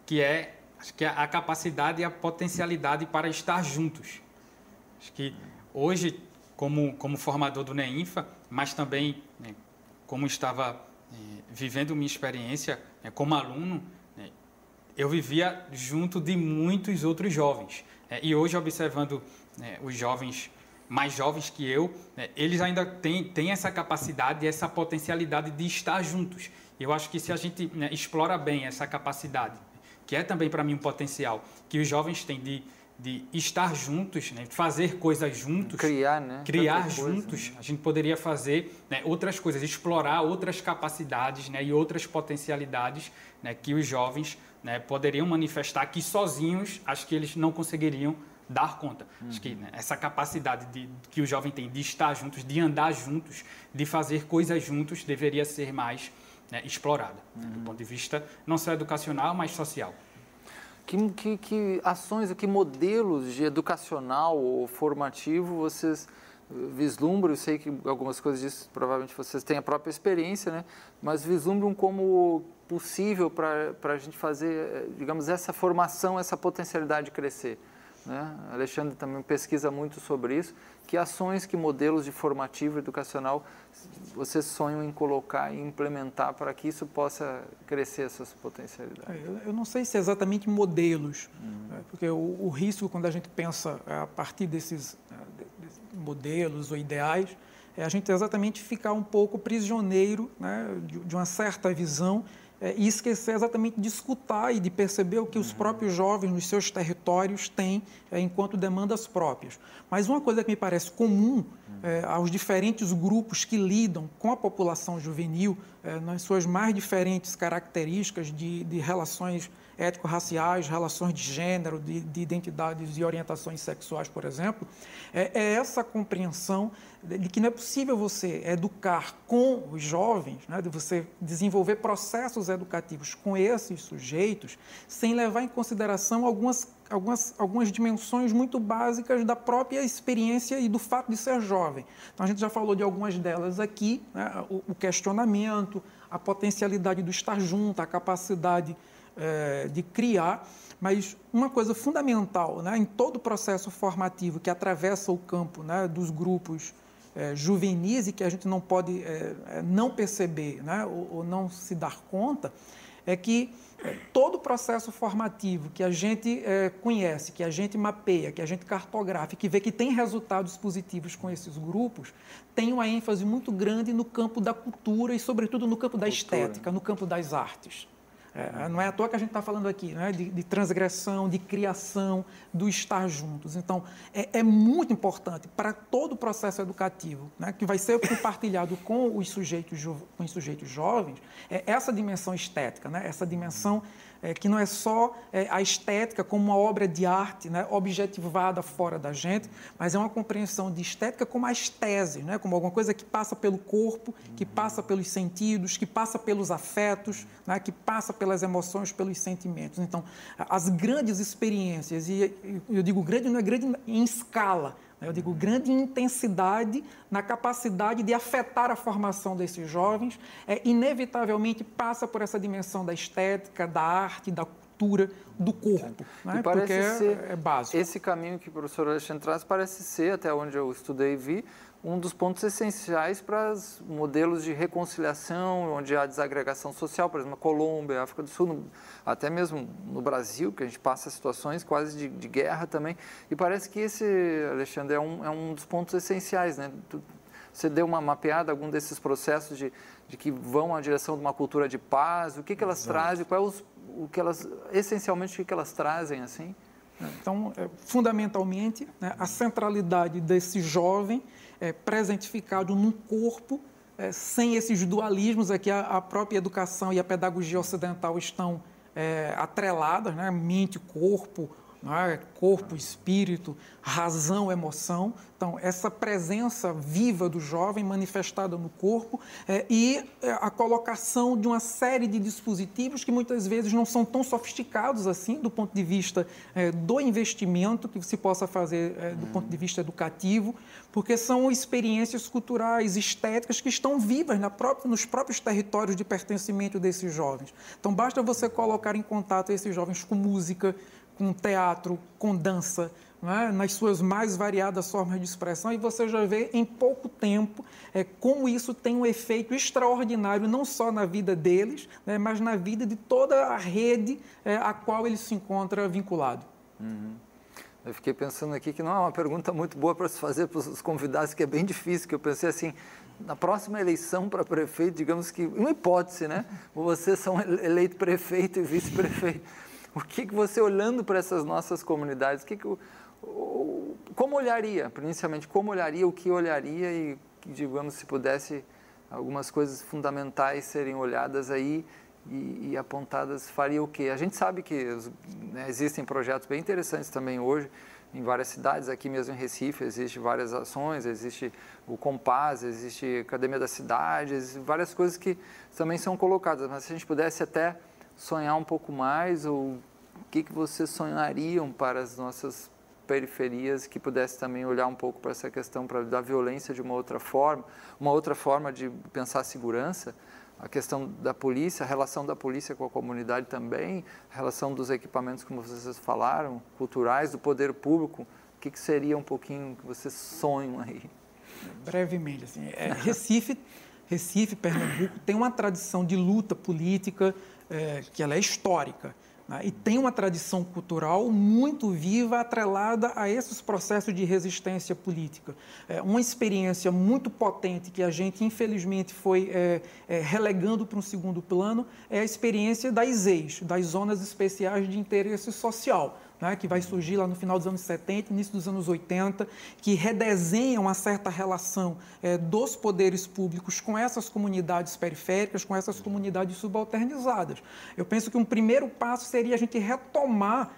que é, acho que a capacidade e a potencialidade para estar juntos. Acho que hoje, como formador do NEINFA, mas também como estava vivendo minha experiência como aluno, eu vivia junto de muitos outros jovens. E hoje, observando os jovens, mais jovens que eu, eles ainda têm essa capacidade, essa potencialidade de estar juntos. Eu acho que se a gente explora bem essa capacidade, que é também para mim um potencial, que os jovens têm de estar juntos, né, fazer coisas juntos, criar juntos, a gente poderia fazer outras coisas, explorar outras capacidades, né, e outras potencialidades, né, que os jovens poderiam manifestar que sozinhos, acho que eles não conseguiriam dar conta. Acho que essa capacidade que o jovem tem de estar juntos, de andar juntos, de fazer coisas juntos, deveria ser mais explorada, do ponto de vista não só educacional, mas social. Que ações, que modelos de educacional ou formativo vocês vislumbram? Eu sei que algumas coisas disso provavelmente vocês têm a própria experiência, né? Mas vislumbram como possível para a gente fazer, digamos, essa formação, essa potencialidade de crescer, né? Alexandre também pesquisa muito sobre isso. Que ações, que modelos de formativo educacional vocês sonham em colocar e implementar para que isso possa crescer essas potencialidades? Eu não sei se é exatamente modelos, porque o risco, quando a gente pensa a partir desses modelos ou ideais, é a gente exatamente ficar um pouco prisioneiro, né, de uma certa visão, e esquecer exatamente de escutar e de perceber o que os próprios jovens nos seus territórios têm enquanto demandas próprias. Mas uma coisa que me parece comum aos diferentes grupos que lidam com a população juvenil, nas suas mais diferentes características de relações étnico-raciais, relações de gênero, de identidades e orientações sexuais, por exemplo, é essa compreensão de que não é possível você educar com os jovens, né, de você desenvolver processos educativos com esses sujeitos, sem levar em consideração algumas dimensões muito básicas da própria experiência e do fato de ser jovem. Então, a gente já falou de algumas delas aqui, né, o questionamento, a potencialidade do estar junto, a capacidade de criar, mas uma coisa fundamental, né, em todo o processo formativo que atravessa o campo, né, dos grupos juvenis e que a gente não pode não perceber, né, ou não se dar conta, é que todo o processo formativo que a gente conhece, que a gente mapeia, que a gente cartografa, que vê que tem resultados positivos com esses grupos, tem uma ênfase muito grande no campo da cultura e, sobretudo, no campo da estética, no campo das artes. Não é à toa que a gente está falando aqui, né, de transgressão, de criação, do estar juntos. Então, é muito importante para todo o processo educativo, né, que vai ser compartilhado com os sujeitos jovens, essa dimensão estética, né, essa dimensão que não é só a estética como uma obra de arte, né, objetivada fora da gente, mas é uma compreensão de estética como a estese, né, como alguma coisa que passa pelo corpo, que passa pelos sentidos, que passa pelos afetos, né, que passa pelas emoções, pelos sentimentos. Então, as grandes experiências, e eu digo grande, não é grande em escala, eu digo grande intensidade na capacidade de afetar a formação desses jovens, inevitavelmente passa por essa dimensão da estética, da arte, da cultura do corpo, né? Porque é básico. Esse caminho que o professor Alexandre traz parece ser, até onde eu estudei e vi, um dos pontos essenciais para os modelos de reconciliação, onde há desagregação social, por exemplo, na Colômbia, África do Sul, até mesmo no Brasil, que a gente passa situações quase de guerra também. E parece que esse, Alexandre, é um dos pontos essenciais, né? Você deu uma mapeada, algum desses processos de que vão na direção de uma cultura de paz, o que elas trazem, essencialmente, o que elas trazem, assim? Então, fundamentalmente, né, a centralidade desse jovem presentificado num corpo, sem esses dualismos aqui, a própria educação e a pedagogia ocidental estão atreladas, né, mente, corpo, corpo, espírito, razão, emoção. Então, essa presença viva do jovem manifestada no corpo e a colocação de uma série de dispositivos que muitas vezes não são tão sofisticados assim do ponto de vista do investimento que se possa fazer do ponto de vista educativo, porque são experiências culturais, estéticas que estão vivas nos próprios territórios de pertencimento desses jovens. Então, basta você colocar em contato esses jovens com música, com teatro, com dança, né, nas suas mais variadas formas de expressão, e você já vê em pouco tempo como isso tem um efeito extraordinário, não só na vida deles, né, mas na vida de toda a rede a qual ele se encontra vinculado. Eu fiquei pensando aqui que não é uma pergunta muito boa para se fazer para os convidados, que é bem difícil, que eu pensei assim, na próxima eleição para prefeito, digamos que, uma hipótese, né? Vocês são eleito prefeito e vice-prefeito. O que você, olhando para essas nossas comunidades, como olharia, inicialmente, como olharia, o que olharia e, digamos, se pudesse algumas coisas fundamentais serem olhadas aí e apontadas, faria o quê? A gente sabe que existem projetos bem interessantes também hoje, em várias cidades, aqui mesmo em Recife, existem várias ações, existe o Compaz, existe a Academia da Cidade, existem várias coisas que também são colocadas, mas se a gente pudesse até sonhar um pouco mais, ou o que vocês sonhariam para as nossas periferias, que pudesse também olhar um pouco para essa questão da violência de uma outra forma de pensar a segurança, a questão da polícia, a relação da polícia com a comunidade também, a relação dos equipamentos, como vocês falaram, culturais, do poder público, o que seria um pouquinho que vocês sonham aí? Brevemente, assim, Recife, Pernambuco, tem uma tradição de luta política que ela é histórica, né? E tem uma tradição cultural muito viva, atrelada a esses processos de resistência política. Uma experiência muito potente que a gente, infelizmente, foi relegando para um segundo plano é a experiência das ZEIs, das Zonas Especiais de Interesse Social, né, que vai surgir lá no final dos anos 70, início dos anos 80, que redesenham uma certa relação dos poderes públicos com essas comunidades periféricas, com essas comunidades subalternizadas. Eu penso que um primeiro passo seria a gente retomar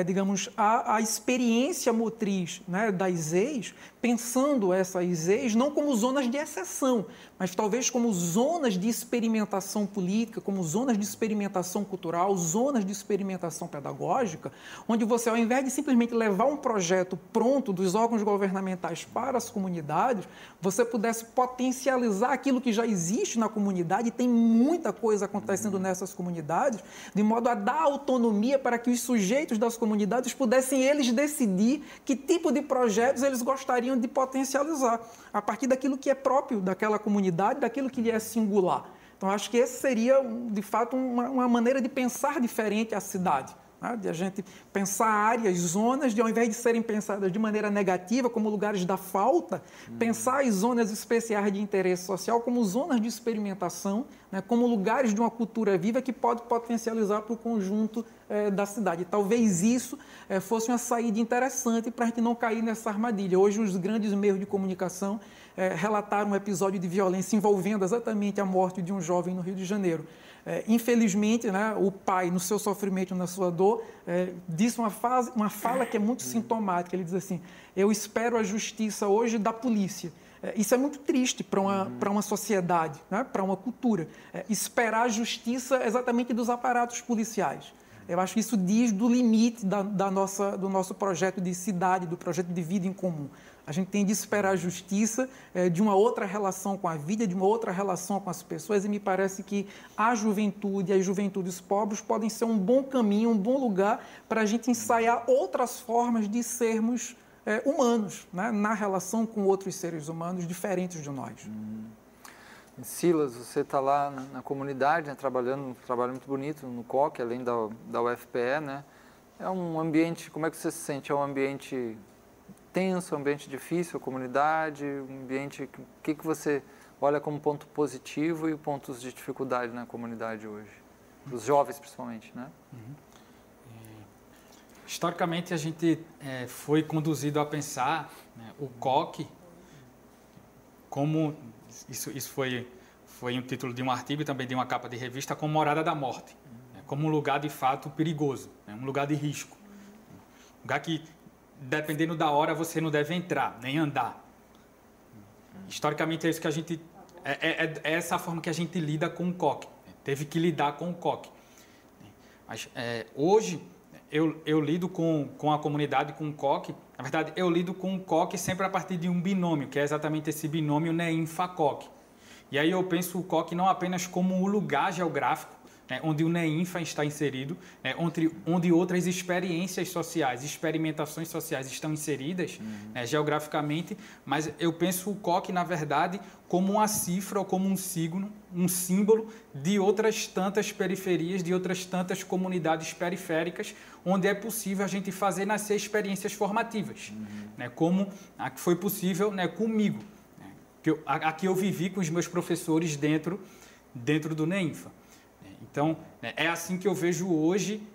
digamos, a experiência motriz, né, das ZEIs, pensando essas ZEIs não como zonas de exceção, mas talvez como zonas de experimentação política, como zonas de experimentação cultural, zonas de experimentação pedagógica, onde você, ao invés de simplesmente levar um projeto pronto dos órgãos governamentais para as comunidades, você pudesse potencializar aquilo que já existe na comunidade, e tem muita coisa acontecendo nessas comunidades, de modo a dar autonomia para que os sujeitos das comunidades pudessem eles decidir que tipo de projetos eles gostariam de potencializar, a partir daquilo que é próprio daquela comunidade, daquilo que lhe é singular. Então, acho que esse seria, de fato, uma maneira de pensar diferente a cidade, né? De a gente pensar áreas, zonas, ao invés de serem pensadas de maneira negativa, como lugares da falta, pensar as zonas especiais de interesse social como zonas de experimentação, né? Como lugares de uma cultura viva que pode potencializar para o conjunto da cidade. Talvez isso fosse uma saída interessante para a gente não cair nessa armadilha. Hoje, os grandes meios de comunicação relataram um episódio de violência envolvendo exatamente a morte de um jovem no Rio de Janeiro. Infelizmente, né, o pai, no seu sofrimento, na sua dor, disse uma fala que é muito sintomática. Ele diz assim: eu espero a justiça hoje da polícia. Isso é muito triste para uma sociedade, né, para uma cultura. Esperar a justiça exatamente dos aparatos policiais. Eu acho que isso diz do limite do nosso projeto de cidade, do projeto de vida em comum. A gente tende a esperar a justiça de uma outra relação com a vida, de uma outra relação com as pessoas, e me parece que a juventude e as juventudes pobres podem ser um bom caminho, um bom lugar para a gente ensaiar outras formas de sermos humanos, né? Na relação com outros seres humanos diferentes de nós. Silas, você está lá na comunidade, né, trabalhando um trabalho muito bonito no COC, além da UFPE, né? É um ambiente, como é que você se sente? É um ambiente tenso, um ambiente difícil, a comunidade, um ambiente, o que você olha como ponto positivo e pontos de dificuldade na comunidade hoje? Os jovens, principalmente, né? Historicamente, a gente foi conduzido a pensar, né, o COC como, isso foi um título de um artigo e também de uma capa de revista, como morada da morte, né, como um lugar de fato perigoso, né, um lugar de risco, um lugar que, dependendo da hora, você não deve entrar, nem andar. Historicamente, é isso que a gente... É essa a forma que a gente lida com o COC, né, teve que lidar com o COC. Mas hoje... Eu lido com a comunidade, com o COC. Na verdade, eu lido com o COC sempre a partir de um binômio, que é exatamente esse binômio NEINFA-COC. E aí eu penso o COC não apenas como o lugar geográfico, né, onde o NEINFA está inserido, né, onde outras experiências sociais, experimentações sociais estão inseridas né, geograficamente, mas eu penso o COC, na verdade, como uma cifra ou como um signo, um símbolo de outras tantas periferias, de outras tantas comunidades periféricas, onde é possível a gente fazer nascer experiências formativas, né, como a que foi possível né, comigo, né, a que eu vivi com os meus professores dentro do NEINFA. Então, é assim que eu vejo hoje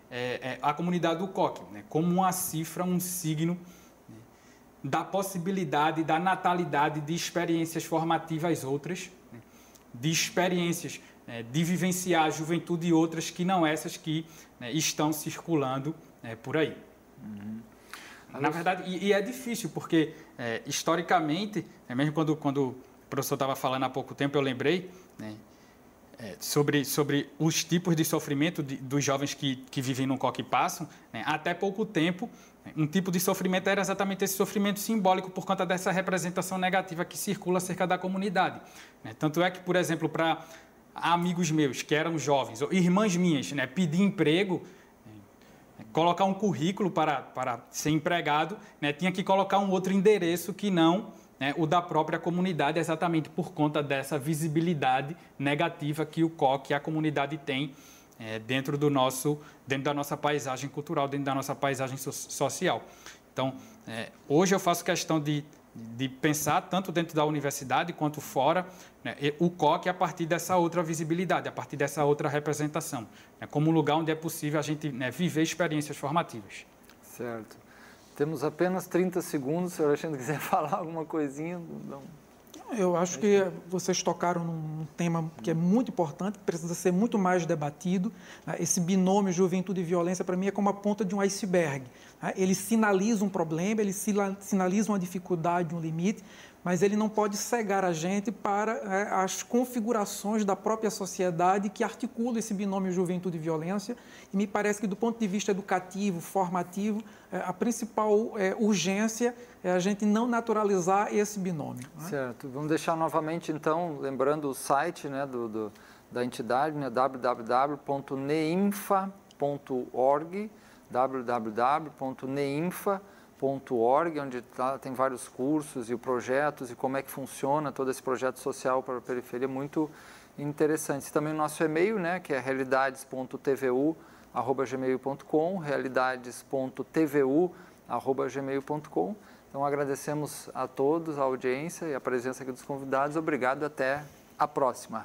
a comunidade do COC, né, como uma cifra, um signo né, da possibilidade, da natalidade de experiências formativas outras, né, de experiências de vivenciar a juventude e outras que não essas que né, estão circulando por aí. Na verdade, e é difícil, porque historicamente, mesmo quando o professor estava falando há pouco tempo, eu lembrei, né, sobre os tipos de sofrimento dos jovens que vivem no COC e passam, né, até pouco tempo, um tipo de sofrimento era exatamente esse sofrimento simbólico por conta dessa representação negativa que circula acerca da comunidade. Né? Tanto é que, por exemplo, para amigos meus que eram jovens, ou irmãs minhas, né, pedir emprego, colocar um currículo para ser empregado, né, tinha que colocar um outro endereço que não o da própria comunidade, exatamente por conta dessa visibilidade negativa que o COC e a comunidade tem dentro da nossa paisagem cultural, dentro da nossa paisagem social. Então, hoje eu faço questão de pensar, tanto dentro da universidade quanto fora, né, o COC a partir dessa outra visibilidade, a partir dessa outra representação, né, como um lugar onde é possível a gente viver experiências formativas. Certo. Temos apenas 30 segundos, se o Alexandre quiser falar alguma coisinha. Não. Eu acho que vocês tocaram num tema que é muito importante, que precisa ser muito mais debatido. Esse binômio juventude e violência, para mim, é como a ponta de um iceberg. Ele sinaliza um problema, ele sinaliza uma dificuldade, um limite, mas ele não pode cegar a gente para as configurações da própria sociedade que articulam esse binômio juventude e violência. E me parece que, do ponto de vista educativo, formativo, a principal urgência é a gente não naturalizar esse binômio. Né? Certo. Vamos deixar novamente, então, lembrando o site né, da entidade, né, www.neinfa.org, www.neinfa.org, onde tem vários cursos e projetos e como é que funciona todo esse projeto social para a periferia, muito interessante. Também o nosso e-mail, né, que é realidades.tvu@gmail.com, realidades.tvu@gmail.com. Então, agradecemos a todos, a audiência e a presença aqui dos convidados. Obrigado, até a próxima.